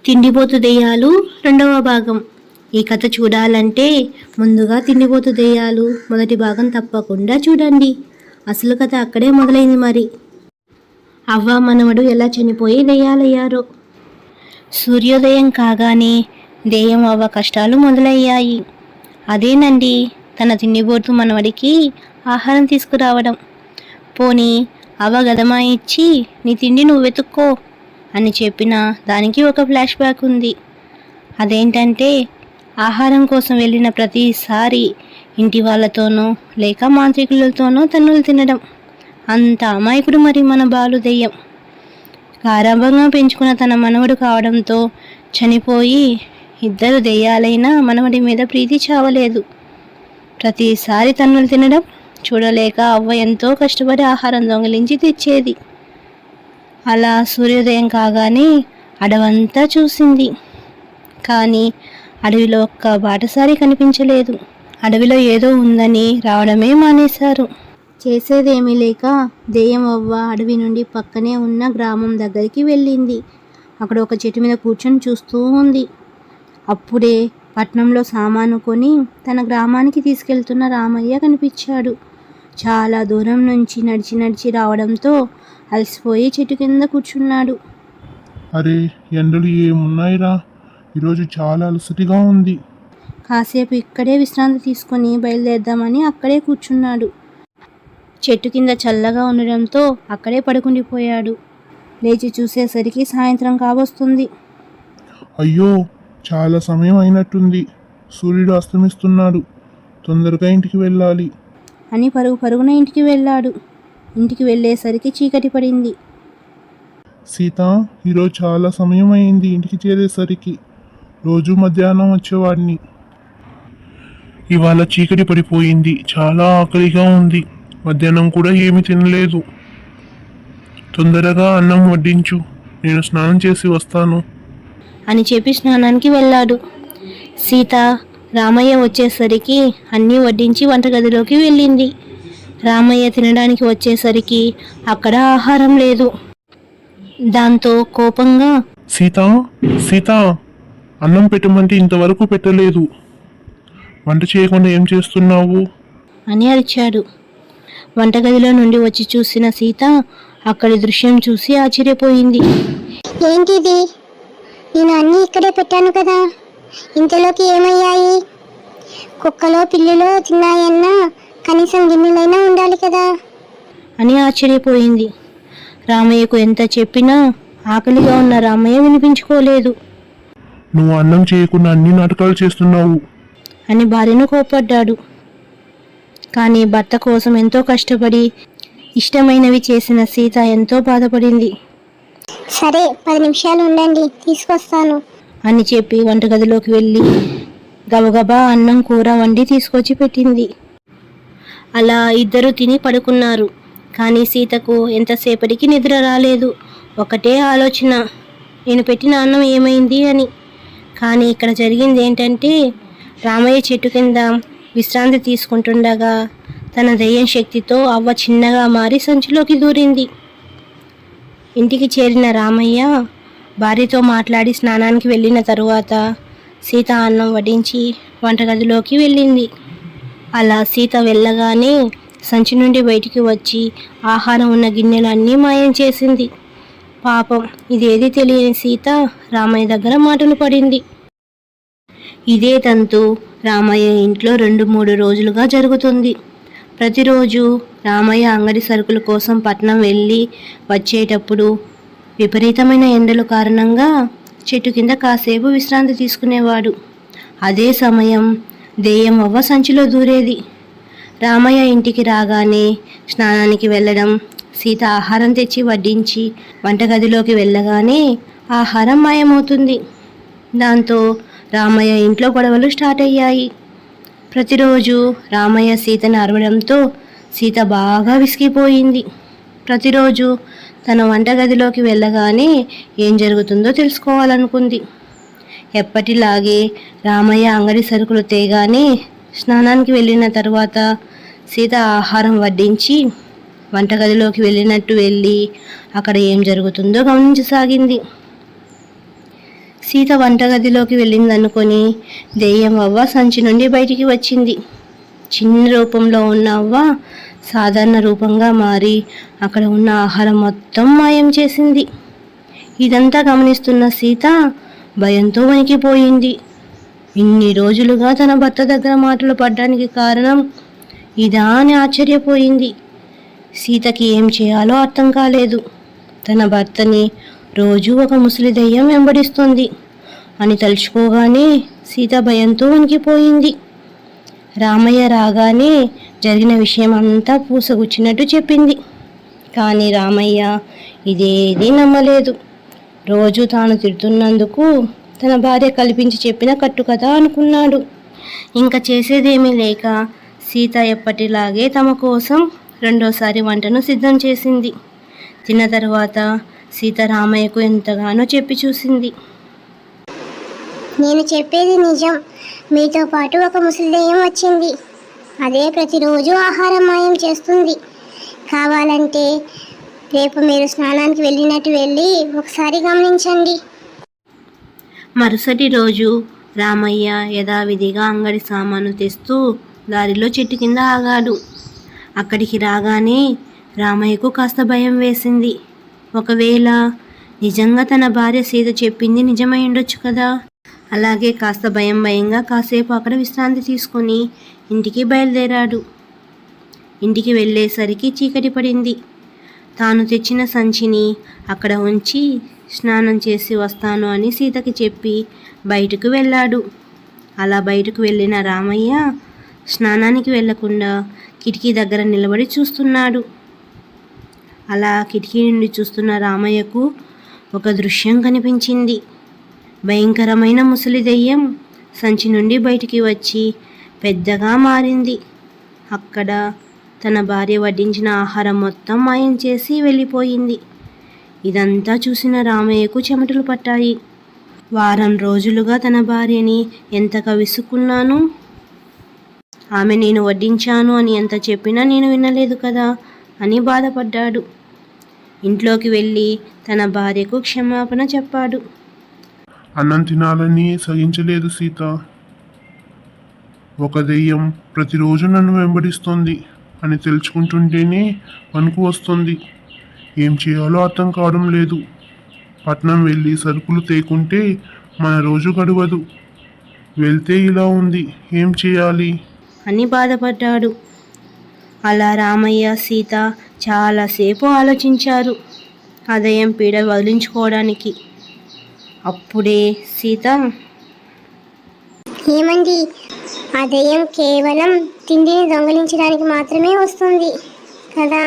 తిండిపోతు దెయ్యాలు రెండవ భాగం. ఈ కథ చూడాలంటే ముందుగా తిండిపోతు దెయ్యాలు మొదటి భాగం తప్పకుండా చూడండి. అసలు కథ అక్కడే మొదలైంది. మరి అవ్వ మనవడు ఎలా చనిపోయి దెయ్యాలయ్యారో. సూర్యోదయం కాగానే దెయ్యం అవ్వ కష్టాలు మొదలయ్యాయి. అదేనండి, తన తిండిపోతు మనవడికి ఆహారం తీసుకురావడం. పోనీ అవ్వ గదమా ఇచ్చి నీ తిండి నువ్వు వెతుక్కో అని చెప్పిన దానికి ఒక ఫ్లాష్ బ్యాక్ ఉంది. అదేంటంటే ఆహారం కోసం వెళ్ళిన ప్రతిసారి ఇంటి వాళ్ళతోనో లేక మాంత్రికులతోనో తన్నులు తినడం. అంత అమాయకుడు మరి మన బాలు దెయ్యం. గారాబంగా పెంచుకున్న తన మనవడు కావడంతో చనిపోయి ఇద్దరు దెయ్యాలైనా మనవడి మీద ప్రీతి చావలేదు. ప్రతిసారి తన్నులు తినడం చూడలేక అవ్వ ఎంతో కష్టపడి ఆహారం దొంగిలించి తెచ్చేది. అలా సూర్యోదయం కాగానే అడవంతా చూసింది. కానీ అడవిలో ఒక్క బాటసారి కనిపించలేదు. అడవిలో ఏదో ఉందని రావడమే మానేశారు. చేసేదేమీ లేక దెయ్యం అవ్వ అడవి నుండి పక్కనే ఉన్న గ్రామం దగ్గరికి వెళ్ళింది. అక్కడ ఒక చెట్టు మీద కూర్చొని చూస్తూ ఉంది. అప్పుడే పట్నంలో సామాను కొని తన గ్రామానికి తీసుకెళ్తున్న రామయ్య కనిపించాడు. చాలా దూరం నుంచి నడిచి రావడంతో అలసిపోయి చెట్టు కింద కూర్చున్నాడు. అరే, ఎండలు ఏమున్నాయిరా, ఈరోజు చాలా అలసటిగా ఉంది. కాసేపు ఇక్కడే విశ్రాంతి తీసుకొని బయలుదేరదామని అక్కడే కూర్చున్నాడు. చెట్టు కింద చల్లగా ఉండడంతో అక్కడే పడుకుండిపోయాడు. లేచి చూసేసరికి సాయంత్రం కావస్తుంది. అయ్యో, చాలా సమయం అయినట్టుంది. సూర్యుడు అస్తమిస్తున్నాడు. తొందరగా ఇంటికి వెళ్ళాలి అని పరుగున ఇంటికి వెళ్ళాడు. ఇంటికి వెళ్ళేసరికి చీకటి పడింది. సీత, ఈరోజు చాలా సమయం అయింది ఇంటికి చేరేసరికి. రోజు మధ్యాహ్నం వచ్చేవాడిని. ఇవాళ చీకటి పడిపోయింది. చాలా ఆకలిగా ఉంది. మధ్యాహ్నం కూడా ఏమీ తినలేదు. తొందరగా అన్నం వడ్డించు, నేను స్నానం చేసి వస్తాను అని చెప్పి స్నానానికి వెళ్ళాడు. సీత రామయ్య వచ్చేసరికి అన్నీ వడ్డించి వంటగదిలోకి వెళ్ళింది. రామయ్య తినడానికి వచ్చేసరికి అక్కడ ఆహారం లేదు. దాంతో కోపంగా, సీత, అన్నం పెట్టమంటే ఇంతవరకు పెట్టలేదు. వంట చేయకుండా ఏం చేస్తున్నావు అని అరిచాడు. వంటగదిలో నుండి వచ్చి చూసిన సీత అక్కడి దృశ్యం చూసి ఆశ్చర్యపోయింది. ఏంటిది? నేను అన్నీ ఇక్కడే పెట్టాను కదా, ఇంతలోకి ఏమయ్యాయి? కుక్కలో పిల్లులో తిన్నాయన్నా కనీసం గిన్నెలైనా ఉండాలి కదా అని ఆశ్చర్యపోయింది. రామయ్యకు ఎంత చెప్పినా ఆకలిగా ఉన్న రామయ్య వినిపించుకోలేదు. నువ్వు అన్నం చేయకుండా అన్ని నాటకాలు చేస్తున్నావు అని భార్యను కోప్పడ్డాడు. కానీ భర్త కోసం ఎంతో కష్టపడి ఇష్టమైనవి చేసిన సీత ఎంతో బాధపడింది. సరే, 10 నిమిషాలు ఉండండి, తీసుకొస్తాను అని చెప్పి వంటగదిలోకి వెళ్ళి గబగబా అన్నం కూర వండి తీసుకొచ్చి పెట్టింది. అలా ఇద్దరు తిని పడుకున్నారు. కానీ సీతకు ఎంతసేపటికి నిద్ర రాలేదు. ఒకటే ఆలోచన, నేను పెట్టిన అన్నం ఏమైంది అని. కానీ ఇక్కడ జరిగింది ఏంటంటే, రామయ్య చెట్టు కింద విశ్రాంతి తీసుకుంటుండగా తన దెయ్యం శక్తితో అవ్వ చిన్నగా మారి సంచిలోకి దూరింది. ఇంటికి చేరిన రామయ్య భార్యతో మాట్లాడి స్నానానికి వెళ్ళిన తరువాత సీత అన్నం వడ్డించి వంటగదిలోకి వెళ్ళింది. అలా సీత వెళ్ళగానే సంచి నుండి బయటికి వచ్చి ఆహారం ఉన్న గిన్నెలన్నీ మాయం చేసింది. పాపం, ఇదేది తెలియని సీత రామయ్య దగ్గర మాటలు పడింది. ఇదే తంతు రామయ్య ఇంట్లో 2-3 రోజులుగా జరుగుతుంది. ప్రతిరోజు రామయ్య అంగడి సరుకుల కోసం పట్నం వెళ్ళి వచ్చేటప్పుడు విపరీతమైన ఎండల కారణంగా చెట్టు కింద కాసేపు విశ్రాంతి తీసుకునేవాడు. అదే సమయం దెయ్యం అవ్వ సంచిలో దూరేది. రామయ్య ఇంటికి రాగానే స్నానానికి వెళ్ళడం, సీత ఆహారం తెచ్చి వడ్డించి వంటగదిలోకి వెళ్ళగానే ఆహారం మాయమవుతుంది. దాంతో రామయ్య ఇంట్లో గొడవలు స్టార్ట్ అయ్యాయి. ప్రతిరోజు రామయ్య సీతను అరవడంతో సీత బాగా విసిగిపోయింది. ప్రతిరోజు తన వంటగదిలోకి వెళ్ళగానే ఏం జరుగుతుందో తెలుసుకోవాలనుకుంది. ఎప్పటిలాగే రామయ్య అంగడి సరుకులు తేగానే స్నానానికి వెళ్ళిన తర్వాత సీత ఆహారం వడ్డించి వంటగదిలోకి వెళ్ళినట్టు వెళ్ళి అక్కడ ఏం జరుగుతుందో గమనించసాగింది. సీత వంటగదిలోకి వెళ్ళిందనుకొని దెయ్యం అవ్వ సంచి నుండి బయటికి వచ్చింది. చిన్న రూపంలో ఉన్న అవ్వ సాధారణ రూపంగా మారి అక్కడ ఉన్న ఆహారం మొత్తం మాయం చేసింది. ఇదంతా గమనిస్తున్న సీత భయంతో వణికిపోయింది. ఇన్ని రోజులుగా తన భర్త దగ్గర మాటలు పడ్డానికి కారణం ఇదా అని ఆశ్చర్యపోయింది. సీతకి ఏం చేయాలో అర్థం కాలేదు. తన భర్తని రోజు ఒక ముసలి దెయ్యం వెంబడిస్తుంది అని తలుచుకోగానే సీత భయంతో వణికిపోయింది. రామయ్య రాగానే జరిగిన విషయం అంతా పూసగుచ్చినట్టు చెప్పింది. కానీ రామయ్య ఇదేదీ నమ్మలేదు. రోజు తాను తిడుతున్నందుకు తన భార్య కల్పించి చెప్పిన కట్టుకథ అనుకున్నాడు. ఇంకా చేసేదేమీ లేక సీత ఎప్పటిలాగే తమ కోసం రెండోసారి వంటను సిద్ధం చేసింది. తిన్న తర్వాత సీత రామయ్యకు ఎంతగానో చెప్పి చూసింది. నేను చెప్పేది నిజం. మీతో పాటు ఒక ముసలి దెయ్యం వచ్చింది. అదే ప్రతిరోజు ఆహారం మాయం చేస్తుంది. కావాలంటే రేపు మీరు స్నానానికి వెళ్ళినట్టు వెళ్ళి ఒకసారి గమనించండి. మరుసటి రోజు రామయ్య యథావిధిగా అంగడి సామాను తెస్తూ దారిలో చెట్టు కింద ఆగాడు. అక్కడికి రాగానే రామయ్యకు కాస్త భయం వేసింది. ఒకవేళ నిజంగా తన భార్య సీత చెప్పింది నిజమై ఉండొచ్చు కదా. అలాగే కాస్త భయంగా కాసేపు అక్కడ విశ్రాంతి తీసుకొని ఇంటికి బయలుదేరాడు. ఇంటికి వెళ్ళేసరికి చీకటి పడింది. తాను తెచ్చిన సంచిని అక్కడ ఉంచి స్నానం చేసి వస్తాను అని సీతకి చెప్పి బయటకు వెళ్ళాడు. అలా బయటకు వెళ్ళిన రామయ్య స్నానానికి వెళ్లకుండా కిటికీ దగ్గర నిలబడి చూస్తున్నాడు. అలా కిటికీ నుండి చూస్తున్న రామయ్యకు ఒక దృశ్యం కనిపించింది. భయంకరమైన ముసలి దెయ్యం సంచి నుండి బయటికి వచ్చి పెద్దగా మారింది. అక్కడ తన భార్య వడ్డించిన ఆహారం మొత్తం మాయం చేసి వెళ్ళిపోయింది. ఇదంతా చూసిన రామయ్యకు చెమటలు పట్టాయి. వారం రోజులుగా తన భార్యని ఎంతగా విసుక్కున్నాను. ఆమె నేను వడ్డించాను అని ఎంత చెప్పినా నేను వినలేదు కదా అని బాధపడ్డాడు. ఇంట్లోకి వెళ్ళి తన భార్యకు క్షమాపణ చెప్పాడు. అన్నం తినాలని సహించలేదు సీత. ఒక దెయ్యం ప్రతిరోజు నన్ను వెంబడిస్తోంది అని తెలుసుకుంటుంటేనే వణుకు వస్తుంది. ఏం చేయాలో అర్థం కావడం లేదు. పట్నం వెళ్ళి సరుకులు తేకుంటే మన రోజు గడవదు. వెళ్తే ఇలా ఉంది, ఏం చేయాలి అని బాధపడ్డాడు. అలా రామయ్య సీత చాలాసేపు ఆలోచించారు ఆ దెయ్యం పీడ వదిలించుకోవడానికి. అప్పుడే సీత, ఏమండి, ఆ దెయ్యం కేవలం తిండిని దొంగిలించడానికి మాత్రమే వస్తుంది కదా.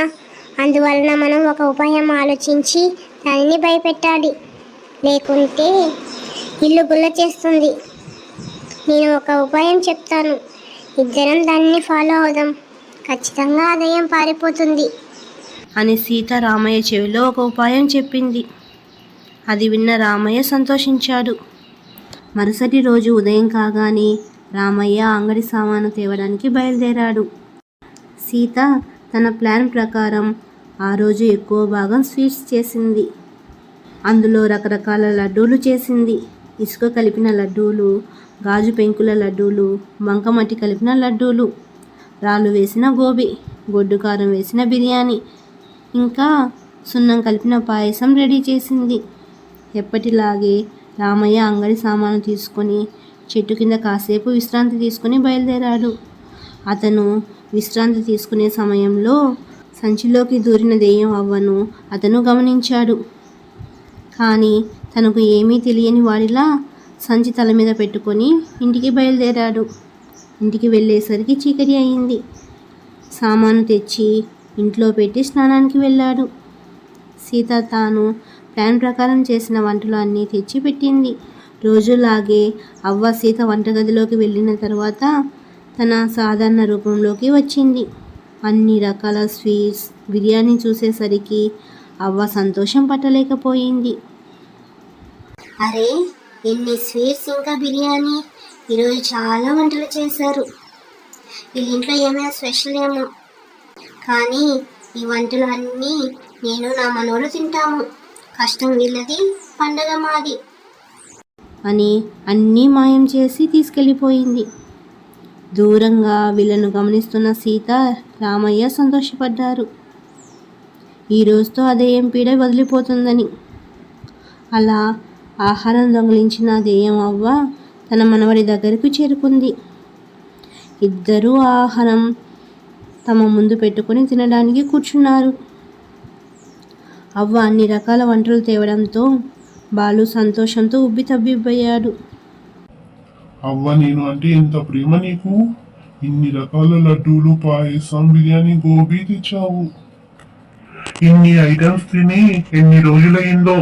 అందువలన మనం ఒక ఉపాయం ఆలోచించి దానిని భయపెట్టాలి. లేకుంటే ఇల్లు గుల్ల చేస్తుంది. నేను ఒక ఉపాయం చెప్తాను. ఇద్దరం దానిని ఫాలో అవుదాం. ఖచ్చితంగా ఆ దెయ్యం పారిపోతుంది అని సీత రామయ్య చెవిలో ఒక ఉపాయం చెప్పింది. అది విన్న రామయ్య సంతోషించాడు. మరుసటి రోజు ఉదయం కాగానే రామయ్య అంగడి సామాను తేవడానికి బయలుదేరాడు. సీత తన ప్లాన్ ప్రకారం ఆ రోజు ఎక్కువ భాగం స్వీట్స్ చేసింది. అందులో రకరకాల లడ్డూలు చేసింది. ఇసుక కలిపిన లడ్డూలు, గాజు పెంకుల లడ్డూలు, బంకమట్టి కలిపిన లడ్డూలు, రాళ్ళు వేసిన గోబీ, గొడ్డు కారం వేసిన బిర్యానీ, ఇంకా సున్నం కలిపిన పాయసం రెడీ చేసింది. ఎప్పటిలాగే రామయ్య అంగడి సామాను తీసుకొని చెట్టు కింద కాసేపు విశ్రాంతి తీసుకొని బయలుదేరాడు. అతను విశ్రాంతి తీసుకునే సమయంలో సంచిలోకి దూరిన దెయ్యం అవ్వను అతను గమనించాడు. కానీ తనకు ఏమీ తెలియని వాడిలా సంచి తల మీద పెట్టుకొని ఇంటికి బయలుదేరాడు. ఇంటికి వెళ్ళేసరికి చీకటి అయింది. సామాను తెచ్చి ఇంట్లో పెట్టి స్నానానికి వెళ్ళాడు. సీత తాను ప్లాన్ ప్రకారం చేసిన వంటలు అన్నీ తెచ్చి పెట్టింది. రోజులాగే అవ్వ సీత వంటగదిలోకి వెళ్ళిన తర్వాత తన సాధారణ రూపంలోకి వచ్చింది. అన్ని రకాల స్వీట్స్, బిర్యానీ చూసేసరికి అవ్వ సంతోషం పట్టలేకపోయింది. అరే, ఎన్ని స్వీట్స్ ఇంకా బిర్యానీ! ఈరోజు చాలా వంటలు చేశారు. వీళ్ళ ఇంట్లో ఏమైనా స్పెషల్ ఏమో. కానీ ఈ వంటలు అన్నీ నేను నా మనోడు తింటాము. కష్టం వీళ్ళది, పండగ మాది. అని అన్నీ మాయం చేసి తీసుకెళ్ళిపోయింది. దూరంగా వీళ్ళను గమనిస్తున్న సీత, రామయ్య సంతోషపడ్డారు. ఈ రోజుతో ఆ దెయ్యం పీడ వదిలిపోతుందని. అలా ఆహారం దొంగిలించిన దెయ్యం అవ్వ తన మనవడి దగ్గరకు చేరుకుంది. ఇద్దరూ ఆహారం తమ ముందు పెట్టుకుని తినడానికి కూర్చున్నారు. అవ్వ అన్ని రకాల వంటలు తేవడంతో బాలు సంతోషంతో ఉబ్బితబ్బిబ్బయ్యాడు. అవ్వ, నేను అంటే ఎంత ప్రేమ నీకు! ఇన్ని రకాల లడ్డూలు, పాయసం, బిర్యానీ, గోబీ తెచ్చావు. ఇన్ని ఐటమ్స్ తిని ఎన్ని రోజులయ్యిందో.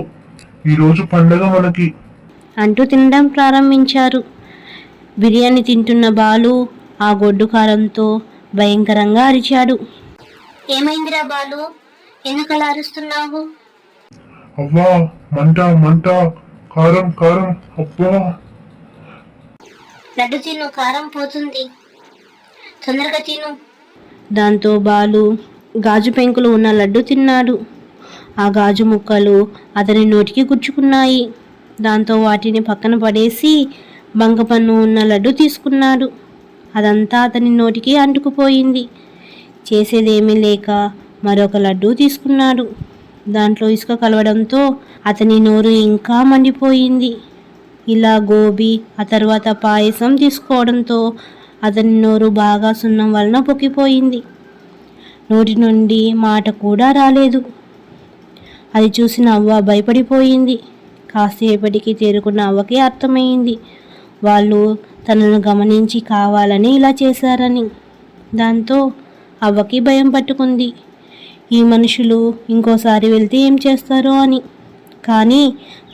ఈరోజు పండగ మనకి అంటూ తినడం ప్రారంభించారు. బిర్యానీ తింటున్న బాలు ఆ గొడ్డు కారంతో భయంకరంగా అరిచాడు. ఏమైందిరా బాలు, ఎందుకలా అరుస్తున్నావు? అవ్వా, మంట మంట, కారం కారం, అబ్బా! లడ్డు తిను, కారం పోతుంది, తొందరగా తిను. దాంతో బాలు గాజు పెంకులు ఉన్న లడ్డు తిన్నాడు. ఆ గాజు ముక్కలు అతని నోటికి గుచ్చుకున్నాయి. దాంతో వాటిని పక్కన పడేసి బంకపన్ను ఉన్న లడ్డు తీసుకున్నాడు. అదంతా అతని నోటికి అంటుకుపోయింది. చేసేదేమీ లేక మరొక లడ్డు తీసుకున్నాడు. దాంట్లో ఇసుక కలవడంతో అతని నోరు ఇంకా మండిపోయింది. ఇలా గోబీ, ఆ తర్వాత పాయసం తీసుకోవడంతో అతని నోరు బాగా సున్నం వలన పొక్కిపోయింది. నోటి నుండి మాట కూడా రాలేదు. అది చూసిన అవ్వ భయపడిపోయింది. కాసేపటికి తేరుకున్న అవ్వకి అర్థమైంది వాళ్ళు తనను గమనించి కావాలని ఇలా చేశారని. దాంతో అవ్వకి భయం పట్టుకుంది. ఈ మనుషులు ఇంకోసారి వెళ్తే ఏం చేస్తారో అని. కానీ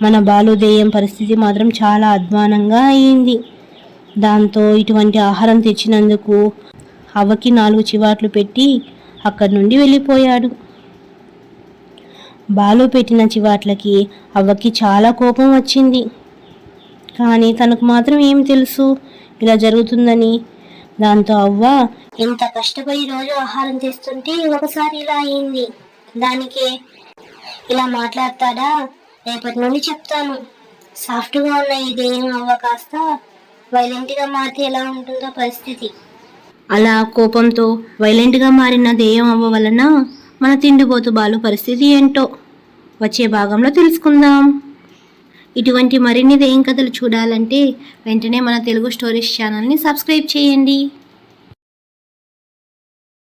మన బాలు దెయ్యం పరిస్థితి మాత్రం చాలా అధ్వానంగా అయింది. దాంతో ఇటువంటి ఆహారం తెచ్చినందుకు అవ్వకి 4 చివాట్లు పెట్టి అక్కడి నుండి వెళ్ళిపోయాడు. బాలు పెట్టిన చివాట్లకి అవ్వకి చాలా కోపం వచ్చింది. కానీ తనకు మాత్రం ఏం తెలుసు ఇలా జరుగుతుందని. దాంతో అవ్వ, ఇంత కష్టపడి రోజు ఆహారం తెస్తుంటే ఒకసారి ఇలా అయింది, దానికే ఇలా మాట్లాడతాడా? రేపటి నుండి చెప్తాను. సాఫ్ట్గా ఉన్న ఈ దెయ్యం అవ్వ కాస్త వైలెంట్గా మారితే ఎలా ఉంటుందో పరిస్థితి. అలా కోపంతో వైలెంట్గా మారిన దెయ్యం అవ్వ వలన మన తిండిపోతు బాలు పరిస్థితి ఏంటో వచ్చే భాగంలో తెలుసుకుందాం. ఇటువంటి మరిన్ని దెయ్యం కథలు చూడాలంటే వెంటనే మన తెలుగు స్టోరీస్ ఛానల్ని సబ్స్క్రైబ్ చేయండి.